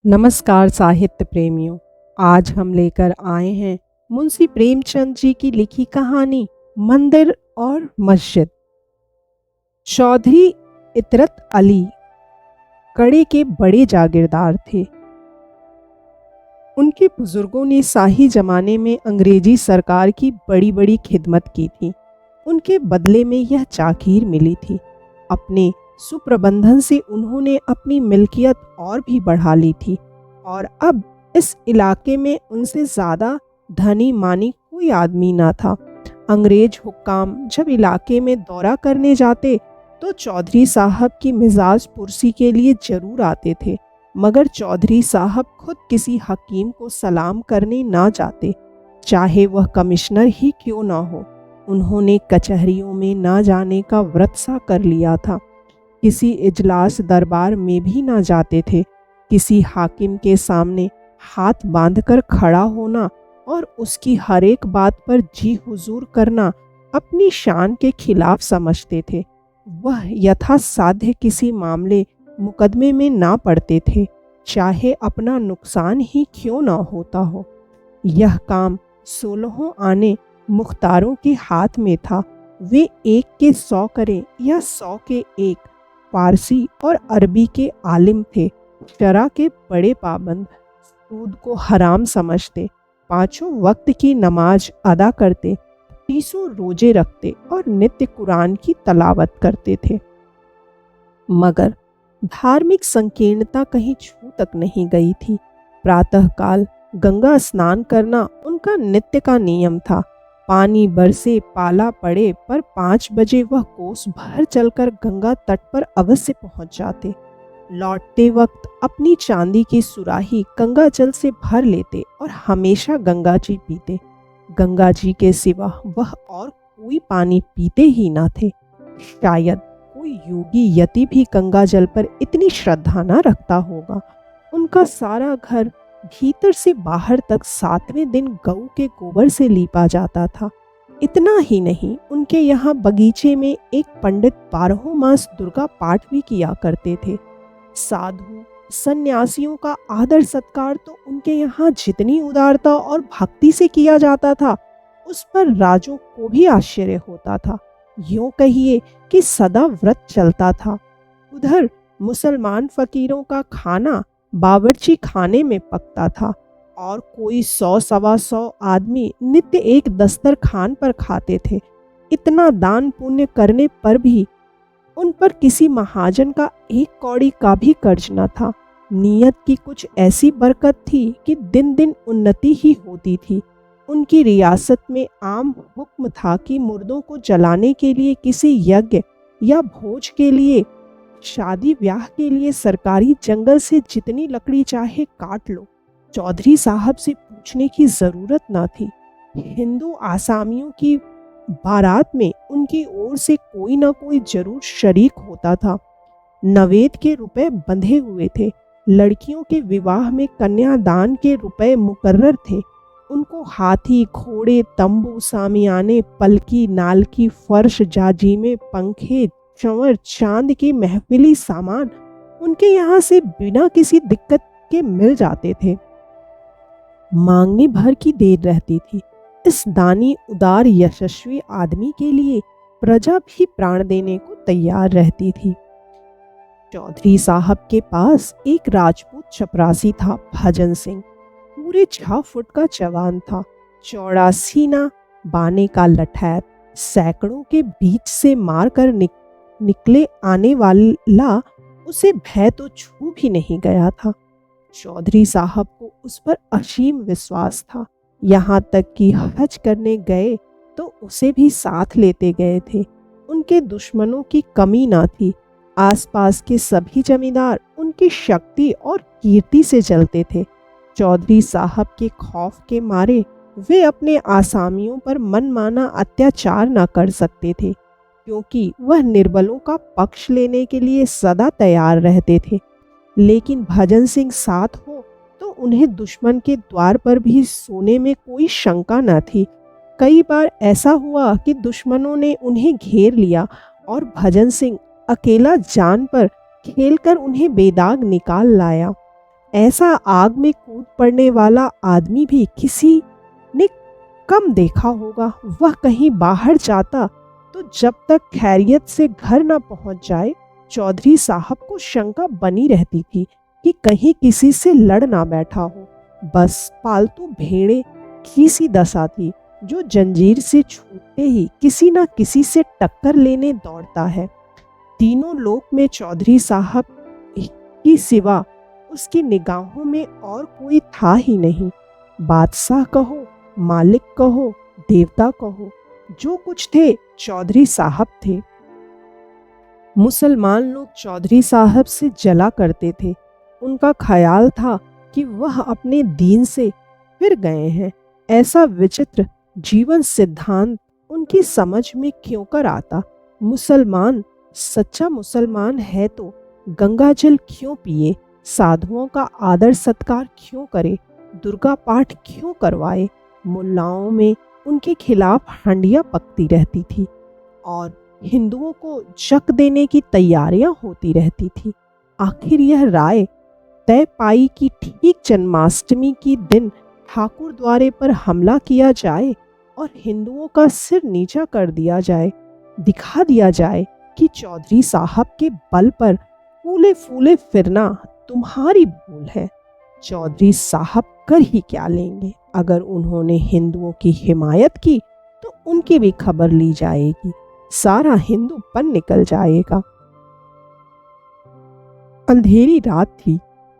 नमस्कार साहित्य प्रेमियों। आज हम लेकर आए हैं मुंशी प्रेमचंद जी की लिखी कहानी मंदिर और मस्जिद। चौधरी इतरत अली कड़े के बड़े जागीरदार थे। उनके बुजुर्गों ने शाही जमाने में अंग्रेजी सरकार की बड़ी बड़ी खिदमत की थी। उनके बदले में यह जागीर मिली थी। अपने सुप्रबंधन से उन्होंने अपनी मिल्कियत और भी बढ़ा ली थी और अब इस इलाके में उनसे ज़्यादा धनी मानी कोई आदमी ना था। अंग्रेज हुक्काम जब इलाके में दौरा करने जाते तो चौधरी साहब की मिजाज पुरसी के लिए जरूर आते थे, मगर चौधरी साहब खुद किसी हकीम को सलाम करने ना जाते, चाहे वह कमिश्नर ही क्यों ना हो। उन्होंने कचहरियों में ना जाने का व्रत सा कर लिया था। किसी इजलास दरबार में भी ना जाते थे। किसी हाकिम के सामने हाथ बांधकर खड़ा होना और उसकी हर एक बात पर जी हुजूर करना अपनी शान के खिलाफ समझते थे। वह यथासाध्य किसी मामले मुकदमे में ना पड़ते थे, चाहे अपना नुकसान ही क्यों ना होता हो। यह काम 16 आने मुख्तारों के हाथ में था। वे 1 के 100 करें या 100 के 1। फारसी और अरबी के आलिम थे। शरा के बड़े पाबंद, सूद को हराम समझते, 5 वक्त की नमाज अदा करते, 30 रोजे रखते और नित्य कुरान की तलावत करते थे। मगर धार्मिक संकीर्णता कहीं छू तक नहीं गई थी। प्रातःकाल गंगा स्नान करना उनका नित्य का नियम था। पानी बरसे पाला पड़े पर 5 बजे वह कोस भर चलकर गंगा तट पर अवश्य पहुंच जाते। लौटते वक्त अपनी चांदी की सुराही गंगा जल से भर लेते और हमेशा गंगा जी पीते। गंगा जी के सिवा वह और कोई पानी पीते ही ना थे। शायद कोई योगी यति भी गंगा जल पर इतनी श्रद्धा न रखता होगा। उनका सारा घर भीतर से बाहर तक 7वें दिन गऊ के गोबर से लीपा जाता था। इतना ही नहीं, उनके यहाँ बगीचे में एक पंडित 12 मास दुर्गा पाठ भी किया करते थे। साधु सन्यासियों का आदर सत्कार तो उनके यहाँ जितनी उदारता और भक्ति से किया जाता था, उस पर राजों को भी आश्चर्य होता था। यूं कहिए कि सदा व्रत चलता था। उधर मुसलमान फकीरों का खाना बावर्ची खाने में पकता था और कोई 100-125 आदमी नित्य एक दस्तरखान पर खाते थे। इतना दान पुण्य करने पर भी उन पर किसी महाजन का 1 कौड़ी का भी कर्ज न था। नीयत की कुछ ऐसी बरकत थी कि दिन दिन उन्नति ही होती थी। उनकी रियासत में आम हुक्म था कि मुर्दों को जलाने के लिए किसी यज्ञ या भोज के लिए, शादी ब्याह के लिए सरकारी जंगल से जितनी लकड़ी चाहे काट लो। चौधरी साहब से पूछने की जरूरत न थी। हिंदू आसामियों की बारात में उनकी ओर से कोई ना कोई जरूर शरीक होता था। नवेद के रुपए बंधे हुए थे। लड़कियों के विवाह में कन्यादान के रुपए मुकर्रर थे। उनको हाथी, घोड़े, तंबू, सामियाने, पलकी, नालकी, फर्श, जाजीमे, पंखे, चंवर, चांद के महफिली सामान उनके यहाँ से बिना किसी दिक्कत के मिल जाते थे। मांगने भर की देर रहती थी। इस दानी उदार यशस्वी आदमी के लिए प्रजा भी प्राण देने को तैयार रहती थी। चौधरी साहब के पास एक राजपूत चपरासी था, भजन सिंह। पूरे 6 फुट का जवान था, चौड़ा सीना, बाने का लठैत, सैकड़ों के बीच से मारकर निकले आने वाला उसे भय तो छू भी नहीं गया था। चौधरी साहब को उस पर असीम विश्वास था। यहाँ तक कि हज करने गए तो उसे भी साथ लेते गए थे। उनके दुश्मनों की कमी ना थी। आसपास के सभी जमींदार उनकी शक्ति और कीर्ति से जलते थे। चौधरी साहब के खौफ के मारे वे अपने आसामियों पर मनमाना अत्याचार न कर सकते थे, क्योंकि वह निर्बलों का पक्ष लेने के लिए सदा तैयार रहते थे। लेकिन भजन सिंह साथ हो तो उन्हें दुश्मन के द्वार पर भी सोने में कोई शंका न थी। कई बार ऐसा हुआ कि दुश्मनों ने उन्हें घेर लिया और भजन सिंह अकेला जान पर खेलकर उन्हें बेदाग निकाल लाया। ऐसा आग में कूद पड़ने वाला आदमी भी किसी ने कम देखा होगा। वह कहीं बाहर जाता तो जब तक खैरियत से घर न पहुंच जाए, चौधरी साहब को शंका बनी रहती थी कि कहीं किसी से लड़ ना बैठा हो। बस पालतू भेड़े की सी दशा थी, जो जंजीर से छूटते ही किसी न किसी से टक्कर लेने दौड़ता है। तीनों लोक में चौधरी साहब की सिवा उसकी निगाहों में और कोई था ही नहीं। बादशाह कहो, मालिक कहो, देवता कहो, जो कुछ थे चौधरी साहब थे। मुसलमान लोग चौधरी साहब से जला करते थे। उनका ख्याल था कि वह अपने दीन से फिर गए हैं। ऐसा विचित्र जीवन सिद्धांत उनकी समझ में क्यों कर आता? मुसलमान सच्चा मुसलमान है तो गंगा जल क्यों पिए, साधुओं का आदर सत्कार क्यों करे, दुर्गा पाठ क्यों करवाए? मुल्लाओं में उनके खिलाफ हंडिया पकती रहती थी और हिंदुओं को जक देने की तैयारियां होती रहती थी। आखिर यह राय तय पाई कि ठीक जन्माष्टमी की दिन ठाकुर द्वारे पर हमला किया जाए और हिंदुओं का सिर नीचा कर दिया जाए। दिखा दिया जाए कि चौधरी साहब के बल पर फूले फूले फिरना तुम्हारी भूल है। चौधरी साहब कर ही क्या लेंगे? अगर उन्होंने हिंदुओं की हिमायत की तो उनकी भी खबर ली जाएगी, सारा हिंदूपन निकल जाएगा। अंधेरी रात थी।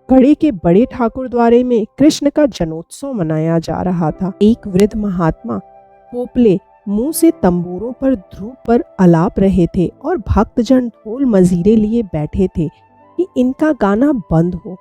कड़े के बड़े ठाकुर द्वारे में कृष्ण का जन्मोत्सव मनाया जा रहा था। एक वृद्ध महात्मा पोपले मुंह से तंबूरों पर ध्रुव पर अलाप रहे थे और भक्तजन ढोल मजीरे लिए बैठे थे कि इनका गाना बंद हो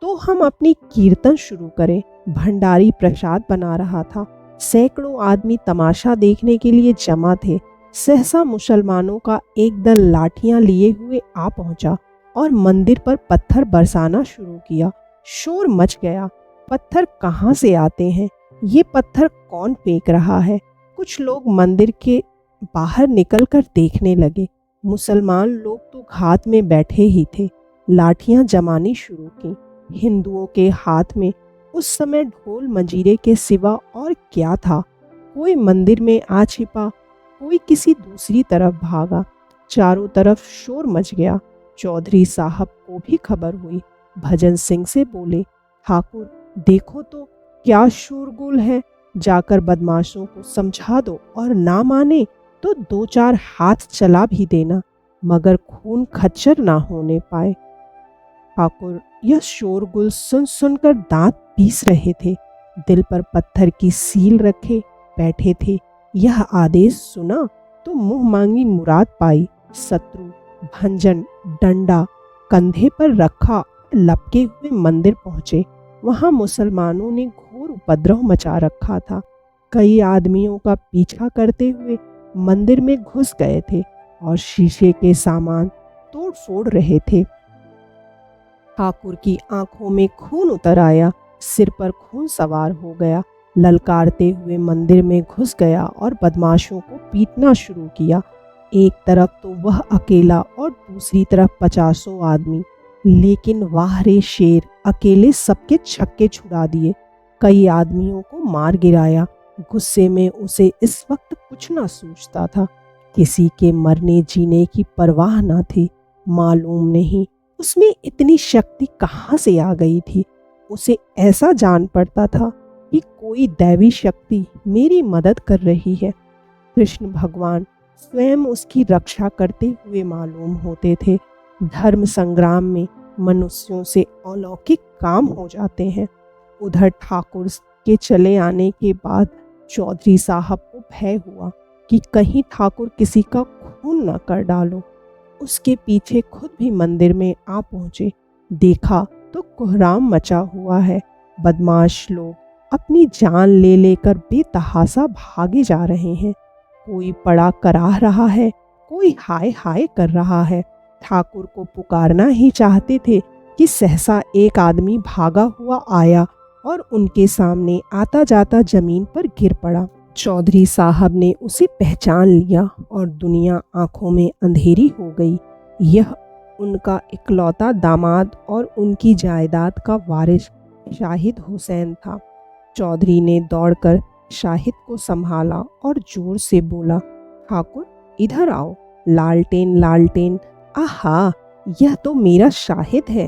तो हम अपनी कीर्तन शुरू करें। भंडारी प्रसाद बना रहा था। सैकड़ों आदमी तमाशा देखने के लिए जमा थे। सहसा मुसलमानों का एक दल लाठियां लिए हुए आ पहुंचा और मंदिर पर पत्थर बरसाना शुरू किया। शोर मच गया। पत्थर कहाँ से आते हैं? ये पत्थर कौन फेंक रहा है? कुछ लोग मंदिर के बाहर निकलकर देखने लगे। मुसलमान लोग तो घात में बैठे ही थे। लाठियां जमानी शुरू की। हिंदुओं के हाथ में उस समय ढोल मंजीरे के सिवा और क्या था? कोई मंदिर में आ छिपा, कोई किसी दूसरी तरफ भागा। चारों तरफ शोर मच गया। चौधरी साहब को भी खबर हुई। भजन सिंह से बोले, ठाकुर देखो तो क्या शोरगुल है, जाकर बदमाशों को समझा दो और ना माने तो दो चार हाथ चला भी देना, मगर खून खच्चर ना होने पाए। ठाकुर यह शोरगुल सुन सुनकर दांत पीस रहे थे। दिल पर पत्थर की सील रखे बैठे थे। यह आदेश सुना तो मुंह मांगी मुराद पाई। शत्रु भंजन डंडा कंधे पर रखा, लपके हुए मंदिर पहुंचे। वहां मुसलमानों ने घोर उपद्रव मचा रखा था। कई आदमियों का पीछा करते हुए मंदिर में घुस गए थे और शीशे के सामान तोड़ फोड़ रहे थे। ठाकुर की आंखों में खून उतर आया, सिर पर खून सवार हो गया। ललकारते हुए मंदिर में घुस गया और बदमाशों को पीटना शुरू किया। एक तरफ तो वह अकेला और दूसरी तरफ 50 आदमी। लेकिन वाह रे शेर, अकेले सबके छक्के छुड़ा दिए। कई आदमियों को मार गिराया। गुस्से में उसे इस वक्त कुछ ना सूझता था। किसी के मरने जीने की परवाह न थी। मालूम नहीं उसमें इतनी शक्ति कहाँ से आ गई थी। उसे ऐसा जान पड़ता था कि कोई दैवी शक्ति मेरी मदद कर रही है। कृष्ण भगवान स्वयं उसकी रक्षा करते हुए मालूम होते थे। धर्म संग्राम में मनुष्यों से अलौकिक काम हो जाते हैं। उधर ठाकुर के चले आने के बाद चौधरी साहब को भय हुआ कि कहीं ठाकुर किसी का खून न कर डालो। उसके पीछे खुद भी मंदिर में आ पहुंचे। देखा तो कोहराम मचा हुआ है। बदमाश लोग अपनी जान ले लेकर बेतहासा भागे जा रहे हैं। कोई पड़ा कराह रहा है, कोई हाय हाय कर रहा है। ठाकुर को पुकारना ही चाहते थे कि सहसा एक आदमी भागा हुआ आया और उनके सामने आता जाता जमीन पर गिर पड़ा। चौधरी साहब ने उसे पहचान लिया और दुनिया आंखों में अंधेरी हो गई। यह उनका इकलौता दामाद और उनकी जायदाद का वारिस शाहिद हुसैन था। चौधरी ने दौड़कर शाहिद को संभाला और जोर से बोला, ठाकुर इधर आओ, लालटेन लालटेन, आहा यह तो मेरा शाहिद है।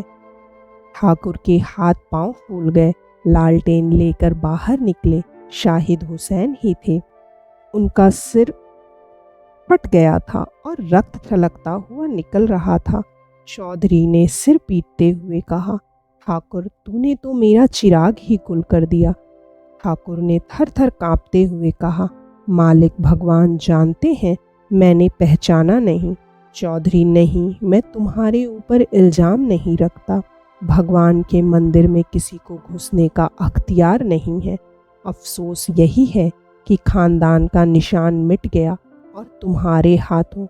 ठाकुर के हाथ पांव फूल गए। लालटेन लेकर बाहर निकले, शाहिद हुसैन ही थे। उनका सिर फट गया था और रक्त छलकता हुआ निकल रहा था। चौधरी ने सिर पीटते हुए कहा, ठाकुर तूने तो मेरा चिराग ही गुल कर दिया। ठाकुर ने थर थर कांपते हुए कहा, मालिक भगवान जानते हैं मैंने पहचाना नहीं। चौधरी नहीं, मैं तुम्हारे ऊपर इल्ज़ाम नहीं रखता। भगवान के मंदिर में किसी को घुसने का अख्तियार नहीं है। अफसोस यही है कि खानदान का निशान मिट गया और तुम्हारे हाथों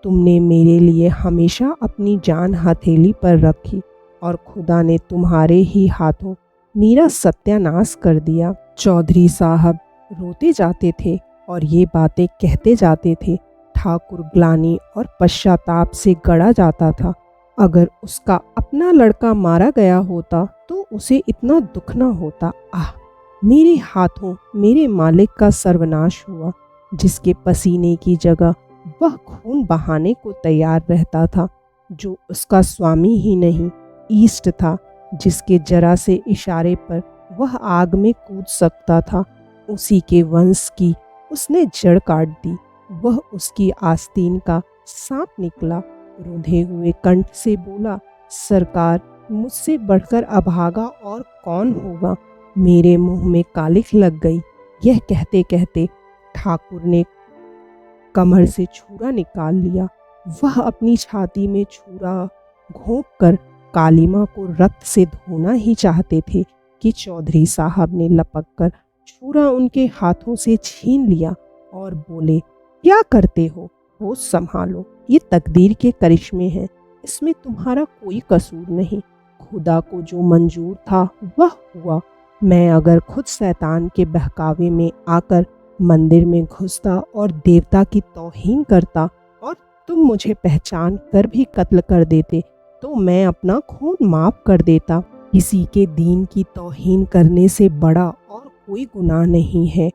तुमने मेरे लिए हमेशा अपनी जान हथेली पर रखी और खुदा ने तुम्हारे ही हाथों मेरा सत्यानाश कर दिया। चौधरी साहब रोते जाते थे और ये बातें कहते जाते थे। ठाकुर ग्लानि और पश्चाताप से गड़ा जाता था। अगर उसका अपना लड़का मारा गया होता तो उसे इतना दुख न होता। आह, मेरे हाथों मेरे मालिक का सर्वनाश हुआ, जिसके पसीने की जगह वह खून बहाने को तैयार रहता था, जो उसका स्वामी ही नहीं ईस्ट था, जिसके जरा से इशारे पर वह आग में कूद सकता था। उसी के वंश की उसने जड़ काट दी। वह उसकी आस्तीन का सांप निकला। रुंधे हुए कंठ से बोला, सरकार मुझसे बढ़कर अभागा और कौन होगा। मेरे मुंह में कालिख लग गई। यह कहते कहते ठाकुर ने कमर से छुरा निकाल लिया। वह अपनी छाती में छुरा घोंप कर कालीमा को रक्त से धोना ही चाहते थे कि चौधरी साहब ने लपक कर छुरा उनके हाथों से छीन लिया और बोले, क्या करते हो, होश संभालो, ये तकदीर के करिश्मे हैं, इसमें तुम्हारा कोई कसूर नहीं। खुदा को जो मंजूर था वह हुआ। मैं अगर खुद शैतान के बहकावे में आकर मंदिर में घुसता और देवता की तौहीन करता और तुम मुझे पहचान कर भी कत्ल कर देते तो मैं अपना खून माफ कर देता। किसी के दीन की तौहीन करने से बड़ा और कोई गुनाह नहीं है।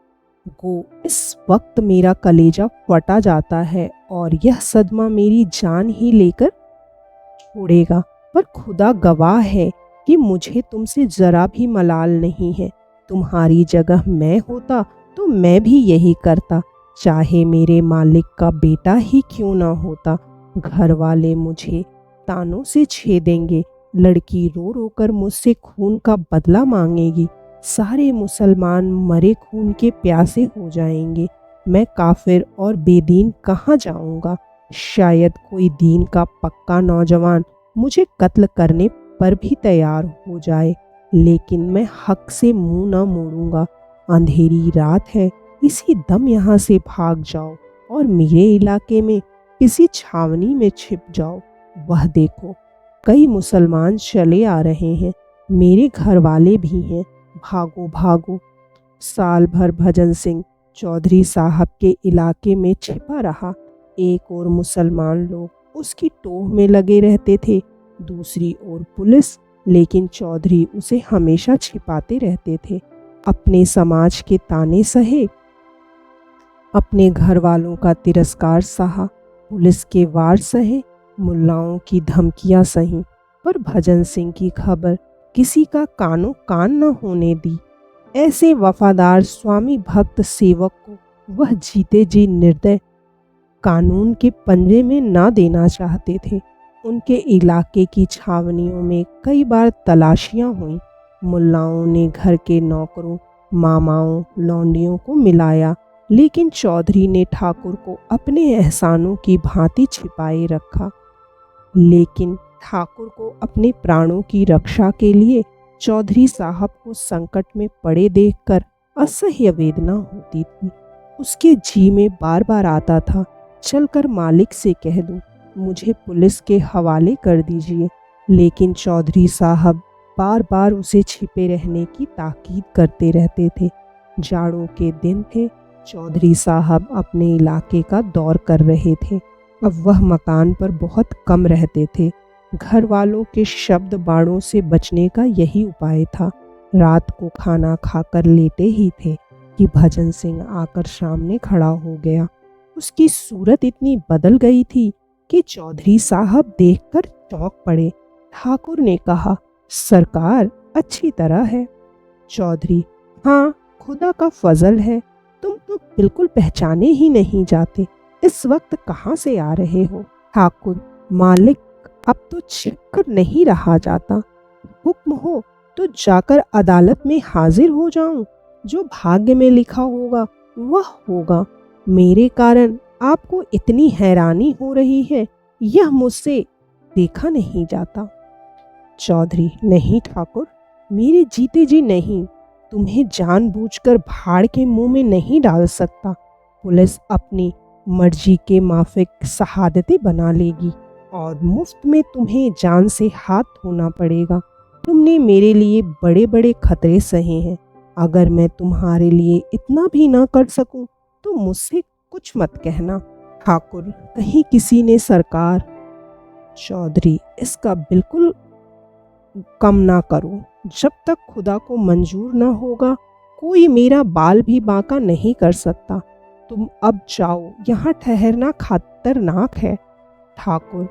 गो इस वक्त मेरा कलेजा फटा जाता है और यह सदमा मेरी जान ही लेकर छोड़ेगा, पर खुदा गवाह है कि मुझे तुमसे जरा भी मलाल नहीं है। तुम्हारी जगह मैं होता तो मैं भी यही करता, चाहे मेरे मालिक का बेटा ही क्यों ना होता। घर वाले मुझे तानों से छेदेंगे, लड़की रो रो कर मुझसे खून का बदला मांगेगी, सारे मुसलमान मरे खून के प्यासे हो जाएंगे। मैं काफिर और बेदीन कहाँ जाऊंगा। शायद कोई दीन का पक्का नौजवान मुझे कत्ल करने पर भी तैयार हो जाए, लेकिन मैं हक से मुंह न मोड़ूंगा। अंधेरी रात है, इसी दम यहाँ से भाग जाओ और मेरे इलाके में किसी छावनी में छिप जाओ। वह देखो, कई मुसलमान चले आ रहे हैं, मेरे घर वाले भी हैं, भागो भागो। साल भर भजन सिंह चौधरी साहब के इलाके में छिपा रहा। एक और मुसलमान लोग उसकी टोह में लगे रहते थे, दूसरी ओर पुलिस, लेकिन चौधरी उसे हमेशा छिपाते रहते थे। अपने समाज के ताने सहे, अपने घर वालों का तिरस्कार सहा, पुलिस के वार सहे, मुल्लाओं की धमकियां सही, पर भजन सिंह की खबर किसी का कानो कान न होने दी। ऐसे वफादार स्वामी भक्त सेवक को वह जीते जी निर्दय कानून के पंजे में न देना चाहते थे। उनके इलाके की छावनियों में कई बार तलाशियां हुई। मुल्लाओं ने घर के नौकरों, मामाओं, लौंडियों को मिलाया, लेकिन चौधरी ने ठाकुर को अपने एहसानों की भांति छिपाए रखा। लेकिन ठाकुर को अपने प्राणों की रक्षा के लिए चौधरी साहब को संकट में पड़े देखकर असह्य वेदना होती थी। उसके जी में बार बार आता था, चलकर मालिक से कह दूं, मुझे पुलिस के हवाले कर दीजिए, लेकिन चौधरी साहब बार बार उसे छिपे रहने की ताकीद करते रहते थे। जाड़ों के दिन थे, चौधरी साहब अपने इलाके का दौर कर रहे थे। अब वह मकान पर बहुत कम रहते थे। घर वालों के शब्द बाणों से बचने का यही उपाय था। रात को खाना खाकर लेटे ही थे कि भजन सिंह आकर सामने खड़ा हो गया। उसकी सूरत इतनी बदल गई थी कि चौधरी साहब देखकर चौंक पड़े। ठाकुर ने कहा, सरकार अच्छी तरह है। चौधरी, हाँ, खुदा का फजल है। तुम तो बिल्कुल पहचाने ही नहीं जाते। इस वक्त कहाँ से आ रहे हो? ठाकुर, मालिक, अब तो छिपकर नहीं रहा जाता। हुक्म हो तो जाकर अदालत में हाजिर हो जाऊं। जो भाग्य में लिखा होगा वह होगा। मेरे कारण आपको इतनी हैरानी हो रही है, यह मुझसे देखा नहीं जाता। चौधरी, नहीं ठाकुर, मेरे जीते जी नहीं। तुम्हें जानबूझकर भाड़ के मुंह में नहीं डाल सकता। पुलिस अपनी मर्जी के माफिक शहादतें बना लेगी और मुफ्त में तुम्हें जान से हाथ धोना पड़ेगा। तुमने मेरे लिए बड़े बड़े खतरे सहे हैं। अगर मैं तुम्हारे लिए इतना भी ना कर सकूं तो मुझसे कुछ मत कहना। ठाकुर, कहीं किसी ने सरकार। चौधरी, इसका बिल्कुल कम ना करो। जब तक खुदा को मंजूर ना होगा कोई मेरा बाल भी बांका नहीं कर सकता। तुम अब जाओ, यहाँ ठहरना खतरनाक है। ठाकुर,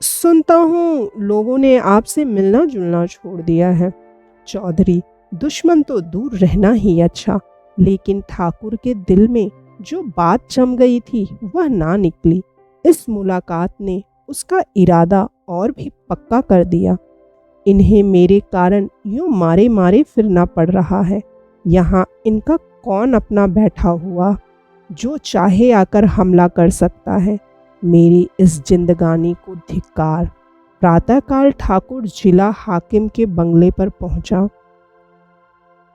सुनता हूँ लोगों ने आपसे मिलना जुलना छोड़ दिया है। चौधरी, दुश्मन तो दूर रहना ही अच्छा, लेकिन ठाकुर के दिल में जो बात जम गई थी वह ना निकली। इस मुलाकात ने उसका इरादा और भी पक्का कर दिया। इन्हें मेरे कारण यूं मारे मारे फिरना पड़ रहा है। यहाँ इनका कौन अपना बैठा हुआ जो चाहे आकर हमला कर सकता है। मेरी इस जिंदगानी को धिक्कार। प्रातःकाल ठाकुर जिला हाकिम के बंगले पर पहुंचा।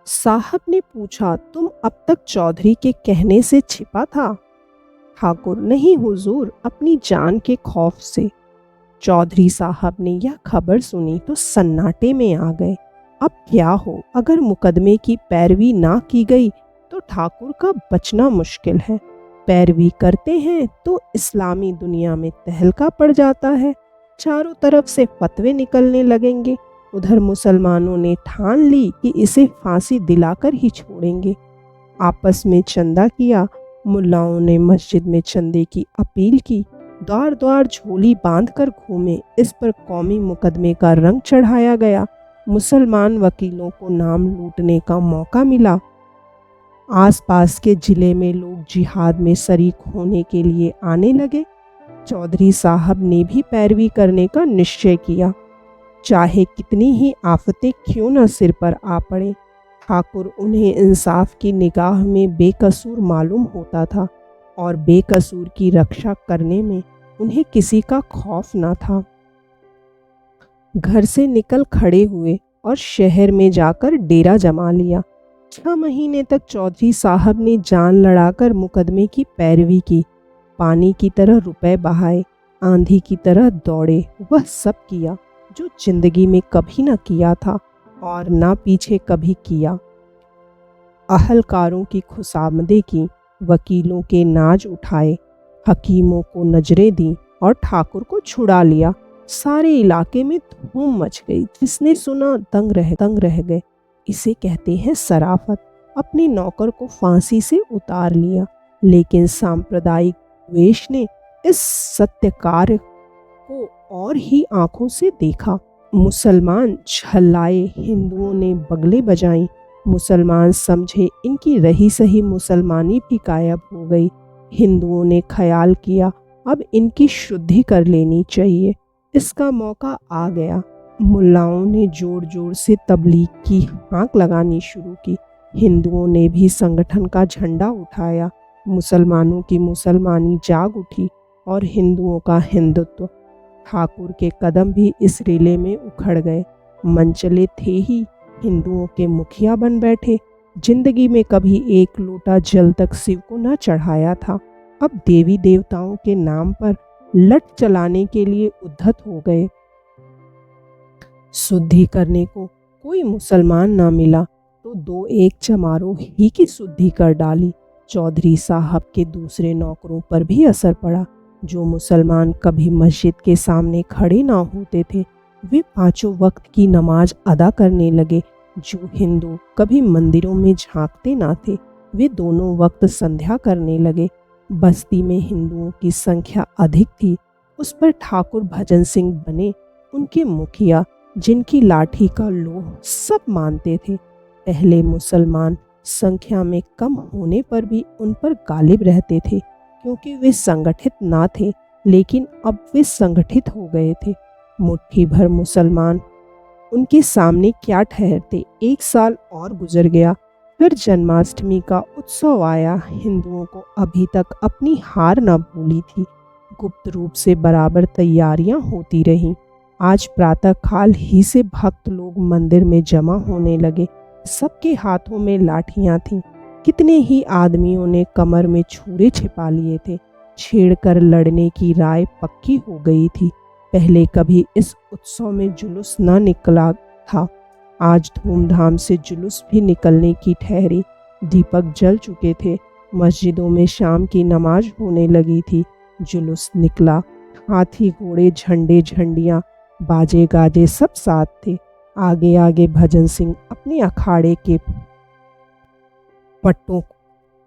साहब ने पूछा, तुम अब तक चौधरी के कहने से छिपा था? ठाकुर, नहीं हुजूर, अपनी जान के खौफ से। चौधरी साहब ने यह खबर सुनी तो सन्नाटे में आ गए। अब क्या हो? अगर मुकदमे की पैरवी ना की गई तो ठाकुर का बचना मुश्किल है। पैरवी करते हैं तो इस्लामी दुनिया में तहलका पड़ जाता है। चारों तरफ से फतवे निकलने लगेंगे। उधर मुसलमानों ने ठान ली कि इसे फांसी दिलाकर ही छोड़ेंगे। आपस में चंदा किया। मुल्लाओं ने मस्जिद में चंदे की अपील की। द्वार द्वार झोली बांधकर घूमे। इस पर कौमी मुकदमे का रंग चढ़ाया गया। मुसलमान वकीलों को नाम लूटने का मौका मिला। आसपास के जिले में लोग जिहाद में शरीक होने के लिए आने लगे। चौधरी साहब ने भी पैरवी करने का निश्चय किया, चाहे कितनी ही आफतें क्यों न सिर पर आ पड़े। ठाकुर उन्हें इंसाफ की निगाह में बेकसूर मालूम होता था और बेकसूर की रक्षा करने में उन्हें किसी का खौफ न था। घर से निकल खड़े हुए और शहर में जाकर डेरा जमा लिया। 6 महीने तक चौधरी साहब ने जान लड़ाकर मुकदमे की पैरवी की। पानी की तरह रुपए बहाए, आंधी की तरह दौड़े। वह सब किया जो जिंदगी में कभी न किया था और ना पीछे कभी किया। अहलकारों की खुशामदे की, वकीलों के नाज उठाए, हकीमों को नजरें दी और ठाकुर को छुड़ा लिया। सारे इलाके में धूम मच गई। जिसने सुना दंग रह गए। इसे कहते हैं सराफत। अपने नौकर को फांसी से उतार लिया, लेकिन सांप्रदायिक द्वेष ने इस सत्य कार्य को और ही आंखों से देखा। मुसलमान झल्लाए, हिंदुओं ने बगले बजाई। मुसलमान समझे इनकी रही सही मुसलमानी भी गायब हो गई। हिंदुओं ने ख्याल किया अब इनकी शुद्धि कर लेनी चाहिए। इसका मौका आ गया। मुल्लाओं ने जोर जोर से तबलीग की हाँक लगानी शुरू की। हिंदुओं ने भी संगठन का झंडा उठाया। मुसलमानों की मुसलमानी जाग उठी और हिंदुओं का हिंदुत्व। ठाकुर के कदम भी इस रेले में उखड़ गए। मनचले थे ही हिंदुओं के मुखिया बन बैठे। जिंदगी में कभी एक लोटा जल तक शिव को न चढ़ाया था, अब देवी देवताओं के नाम पर लट चलाने के लिए उद्धत हो गए। शुद्धि करने को कोई मुसलमान ना मिला तो 2-1 चमारों ही की शुद्धि कर डाली। चौधरी साहब के दूसरे नौकरों पर भी असर पड़ा। जो मुसलमान कभी मस्जिद के सामने खड़े ना होते थे वे पांचों वक्त की नमाज अदा करने लगे। जो हिंदू कभी मंदिरों में झांकते ना थे वे दोनों वक्त संध्या करने लगे। बस्ती में हिंदुओं की संख्या अधिक थी, उस पर ठाकुर भजन सिंह बने उनके मुखिया, जिनकी लाठी का लोह सब मानते थे। पहले मुसलमान संख्या में कम होने पर भी उन पर गालिब रहते थे क्योंकि वे संगठित ना थे, लेकिन अब वे संगठित हो गए थे। मुट्ठी भर मुसलमान उनके सामने क्या ठहरते। एक साल और गुजर गया, फिर जन्माष्टमी का उत्सव आया। हिंदुओं को अभी तक अपनी हार न भूली थी। गुप्त रूप से बराबर तैयारियां होती रहीं। आज प्रातः काल ही से भक्त लोग मंदिर में जमा होने लगे। सबके हाथों में लाठियां थीं। कितने ही आदमियों ने कमर में छुरे छिपा लिए थे। छेड़कर लड़ने की राय पक्की हो गई थी। पहले कभी इस उत्सव में जुलूस न निकला था, आज धूमधाम से जुलूस भी निकलने की ठहरी। दीपक जल चुके थे, मस्जिदों में शाम की नमाज होने लगी थी। जुलूस निकला, हाथी घोड़े झंडे झंडियाँ बाजे गाजे सब साथ थे। आगे आगे भजन सिंह अपने अखाड़े के पट्टों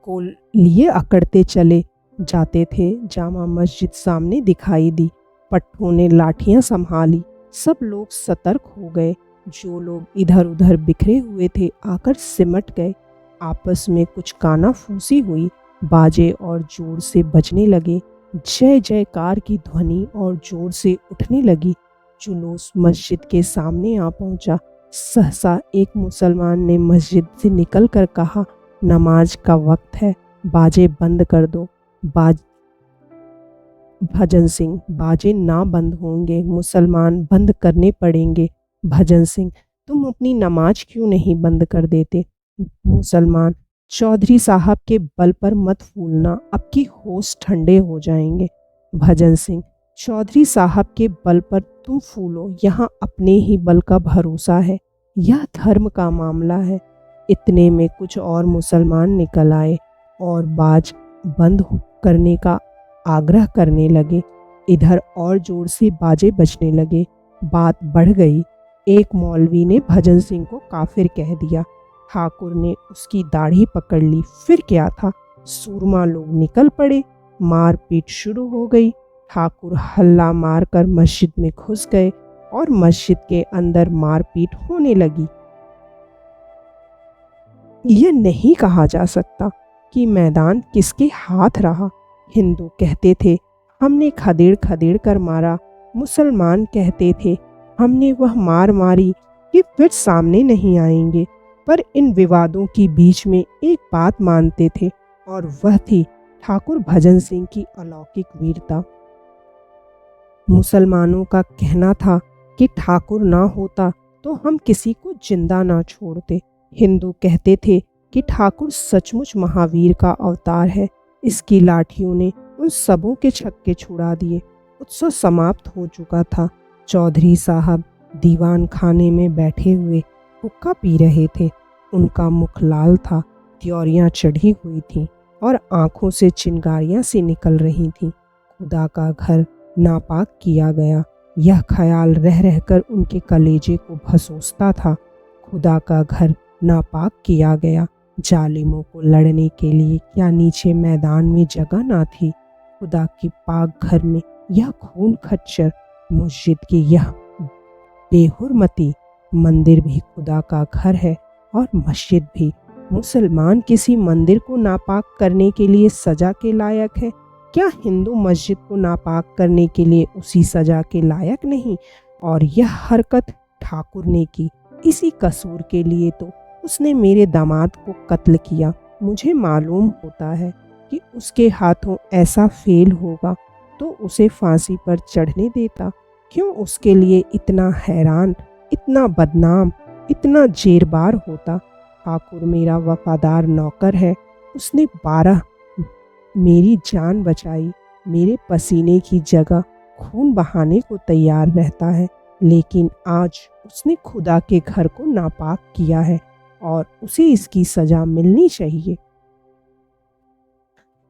को लिए अकड़ते चले जाते थे। जामा मस्जिद सामने दिखाई दी, पट्टों ने लाठियां संभाली। सब लोग सतर्क हो गए। जो लोग इधर उधर बिखरे हुए थे आकर सिमट गए। आपस में कुछ कानाफूसी हुई, बाजे और जोर से बजने लगे। जय जयकार की ध्वनि और जोर से उठने लगी। जुलूस मस्जिद के सामने आ पहुंचा। सहसा एक मुसलमान ने मस्जिद से निकलकर कहा, नमाज का वक्त है, बाजे बंद कर दो। भजन सिंह, बाजे ना बंद होंगे, मुसलमान बंद करने पड़ेंगे। भजन सिंह, तुम अपनी नमाज क्यों नहीं बंद कर देते? मुसलमान, चौधरी साहब के बल पर मत फूलना, अब की होश ठंडे हो जाएंगे। भजन सिंह, चौधरी साहब के बल पर तुम फूलो, यहाँ अपने ही बल का भरोसा है, यह धर्म का मामला है। इतने में कुछ और मुसलमान निकल आए और बाज बंद करने का आग्रह करने लगे। इधर और जोर से बाजे बजने लगे। बात बढ़ गई। एक मौलवी ने भजन सिंह को काफिर कह दिया। ठाकुर ने उसकी दाढ़ी पकड़ ली। फिर क्या था, सूरमा लोग निकल पड़े। मारपीट शुरू हो गई। ठाकुर हल्ला मारकर मस्जिद में घुस गए और मस्जिद के अंदर मारपीट होने लगी। यह नहीं कहा जा सकता कि मैदान किसके हाथ रहा। हिंदू कहते थे हमने खदेड़ खदेड़ कर मारा, मुसलमान कहते थे हमने वह मार मारी कि फिर सामने नहीं आएंगे। पर इन विवादों के बीच में एक बात मानते थे और वह थी ठाकुर भजन सिंह की अलौकिक वीरता। मुसलमानों का कहना था कि ठाकुर ना होता तो हम किसी को जिंदा ना छोड़ते। हिंदू कहते थे कि ठाकुर सचमुच महावीर का अवतार है। इसकी लाठियों ने उन सबों के छक्के छुड़ा दिए। उत्सव समाप्त हो चुका था। चौधरी साहब दीवान खाने में बैठे हुए हुक्का पी रहे थे। उनका मुख लाल था, त्योरियां चढ़ी हुई थीं और आंखों से चिंगारियां सी निकल रही थीं। खुदा का घर नापाक किया गया, यह ख्याल रह रहकर उनके कलेजे को भसोसता था। खुदा का घर नापाक किया गया, जालिमों को लड़ने के लिए क्या नीचे मैदान में जगह ना थी? खुदा की पाक घर में यह खून खच्चर, मस्जिद की यह बेहुरमती। मंदिर भी खुदा का घर है और मस्जिद भी। मुसलमान किसी मंदिर को नापाक करने के लिए सजा के लायक है, क्या हिंदू मस्जिद को नापाक करने के लिए उसी सजा के लायक नहीं? और यह हरकत ठाकुर ने की। इसी कसूर के लिए तो उसने मेरे दामाद को कत्ल किया। मुझे मालूम होता है कि उसके हाथों ऐसा फेल होगा तो उसे फांसी पर चढ़ने देता। क्यों उसके लिए इतना हैरान, इतना बदनाम, इतना जेरबार होता? ठाकुर मेरा वफादार नौकर है। उसने 12 मेरी जान बचाई। मेरे पसीने की जगह खून बहाने को तैयार रहता है, लेकिन आज उसने खुदा के घर को नापाक किया है और उसे इसकी सजा मिलनी चाहिए।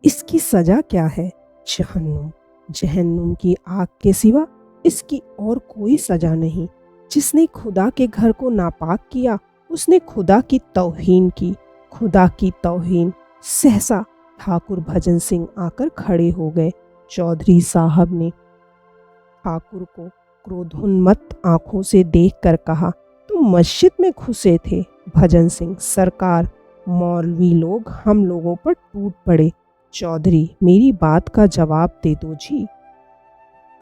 इसकी सजा क्या है? जहन्नुम। जहन्नुम की आग के सिवा इसकी और कोई सजा नहीं। जिसने खुदा के घर को नापाक किया उसने खुदा की तौहीन की, खुदा की तौहीन। सहसा ठाकुर भजन सिंह आकर खड़े हो गए। चौधरी साहब ने ठाकुर को क्रोधोन्मत्त आंखों से देखकर कहा, तुम मस्जिद में घुसे थे? भजन सिंह, सरकार, मौलवी लोग हम लोगों पर टूट पड़े। चौधरी, मेरी बात का जवाब दे दो जी।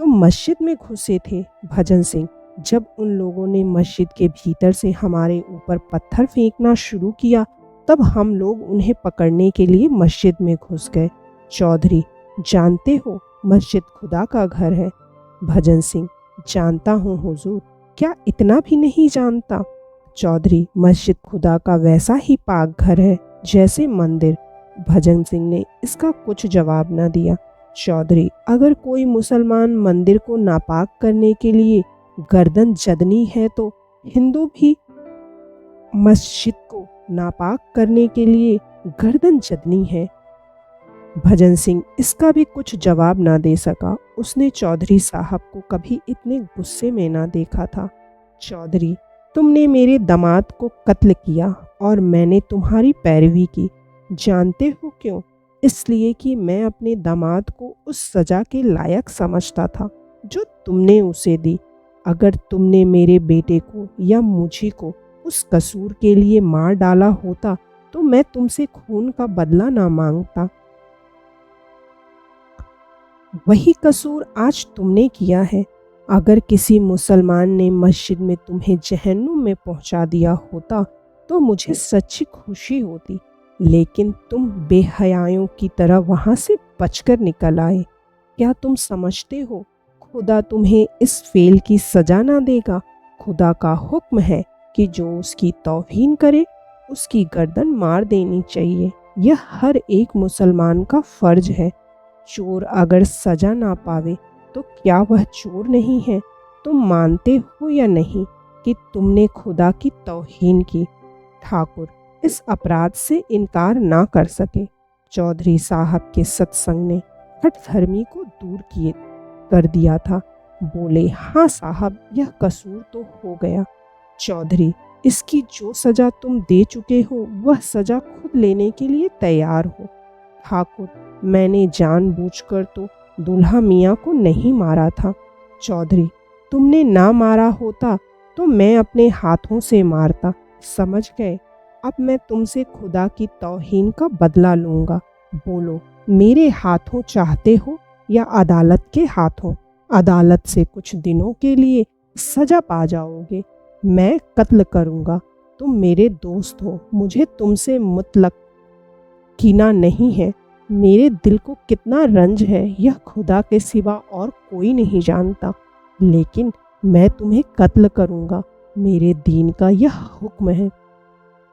तुम मस्जिद में घुसे थे? भजन सिंह, जब उन लोगों ने मस्जिद के भीतर से हमारे ऊपर पत्थर फेंकना शुरू किया तब हम लोग उन्हें पकड़ने के लिए मस्जिद में घुस गए। चौधरी, जानते हो मस्जिद खुदा का घर है। भजन सिंह, जानता हूँ हुजूर, क्या इतना भी नहीं जानता? चौधरी, मस्जिद खुदा का वैसा ही पाक घर है जैसे मंदिर। भजन सिंह ने इसका कुछ जवाब न दिया। चौधरी, अगर कोई मुसलमान मंदिर को नापाक करने के लिए गर्दन जदनी है तो हिंदू भी मस्जिद को नापाक करने के लिए गर्दन जदनी है। भजन सिंह इसका भी कुछ जवाब ना दे सका। उसने चौधरी साहब को कभी इतने गुस्से में ना देखा था। चौधरी, तुमने मेरे दामाद को कत्ल किया और मैंने तुम्हारी पैरवी की। जानते हो क्यों? इसलिए कि मैं अपने दामाद को उस सज़ा के लायक समझता था जो तुमने उसे दी। अगर तुमने मेरे बेटे को या मुझे को उस कसूर के लिए मार डाला होता तो मैं तुमसे खून का बदला ना मांगता। वही कसूर आज तुमने किया है। अगर किसी मुसलमान ने मस्जिद में तुम्हें जहन्नुम में पहुंचा दिया होता तो मुझे सच्ची खुशी होती, लेकिन तुम बेहयाओं की तरह वहां से बचकर निकल आए। क्या तुम समझते हो खुदा तुम्हें इस फेल की सजा ना देगा? खुदा का हुक्म है कि जो उसकी तौहीन करे उसकी गर्दन मार देनी चाहिए। यह हर एक मुसलमान का फर्ज है। चोर अगर सजा ना पावे तो क्या वह चोर नहीं है? तुम मानते हो या नहीं कि तुमने खुदा की तौहीन की? ठाकुर इस अपराध से इनकार ना कर सके। चौधरी साहब के सत्संग ने हठधर्मी को दूर किए कर दिया था। बोले, हाँ साहब, यह कसूर तो हो गया। चौधरी, इसकी जो सजा तुम दे चुके हो वह सजा खुद लेने के लिए तैयार हो। ठाकुर, मैंने जानबूझकर तो दूल्हा मियाँ को नहीं मारा था। चौधरी, तुमने ना मारा होता तो मैं अपने हाथों से मारता। समझ गए? अब मैं तुमसे खुदा की तौहीन का बदला लूँगा। बोलो, मेरे हाथों चाहते हो या अदालत के हाथों? अदालत से कुछ दिनों के लिए सजा पा जाओगे। मैं कत्ल करूँगा। तुम मेरे दोस्त हो, मुझे तुमसे मुतलक कीना नहीं है। मेरे दिल को कितना रंज है यह खुदा के सिवा और कोई नहीं जानता, लेकिन मैं तुम्हें कत्ल करूँगा। मेरे दीन का यह हुक्म है।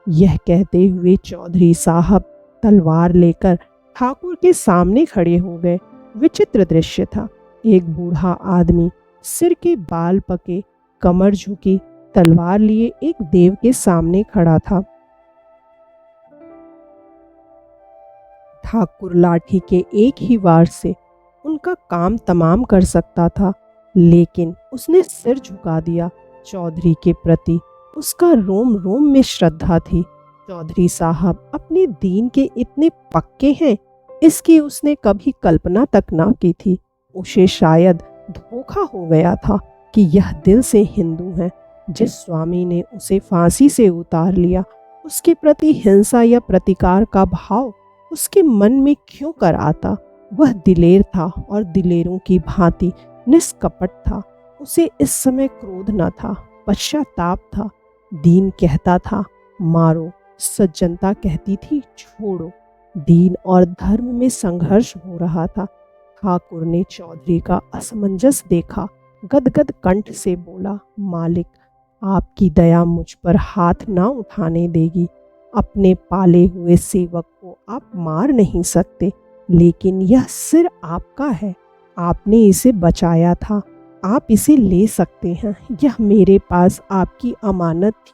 यह कहते हुए चौधरी साहब तलवार लेकर ठाकुर के सामने खड़े हो गए। विचित्र दृश्य था। एक बूढ़ा आदमी, सिर के बाल पके, कमर झुकी, तलवार लिए एक देव के सामने खड़ा था। ठाकुर लाठी के एक ही वार से उनका काम तमाम कर सकता था, लेकिन उसने सिर झुका दिया। चौधरी के प्रति उसका रोम रोम में श्रद्धा थी। चौधरी साहब अपने दीन के इतने पक्के हैं इसकी उसने कभी कल्पना तक ना की थी। उसे शायद धोखा हो गया था कि यह दिल से हिंदू है। जिस स्वामी ने उसे फांसी से उतार लिया उसके प्रति हिंसा या प्रतिकार का भाव उसके मन में क्यों कर आता? वह दिलेर था और दिलेरों की भांति निष्कपट था। उसे इस समय क्रोध न था, पश्चाताप था। दीन कहता था मारो, सज्जनता कहती थी छोड़ो। दीन और धर्म में संघर्ष हो रहा था। ठाकुर ने चौधरी का असमंजस देखा, गदगद कंठ से बोला, मालिक, आपकी दया मुझ पर हाथ ना उठाने देगी। अपने पाले हुए सेवक को आप मार नहीं सकते, लेकिन यह सिर आपका है। आपने इसे बचाया था, आप इसे ले सकते हैं। यह मेरे पास आपकी अमानत थी,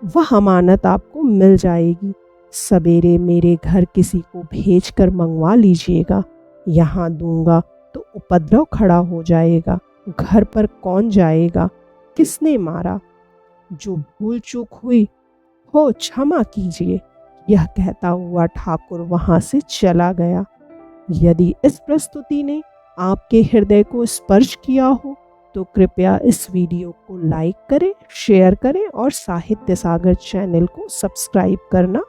वह अमानत आपको मिल जाएगी। सवेरे मेरे घर किसी को भेजकर मंगवा लीजिएगा। यहाँ दूंगा तो उपद्रव खड़ा हो जाएगा। घर पर कौन जाएगा? किसने मारा? जो भूल चूक हुई हो क्षमा कीजिए, यह कहता हुआ ठाकुर वहां से चला गया। यदि इस प्रस्तुति ने आपके हृदय को स्पर्श किया हो तो कृपया इस वीडियो को लाइक करें, शेयर करें और साहित्य सागर चैनल को सब्सक्राइब करना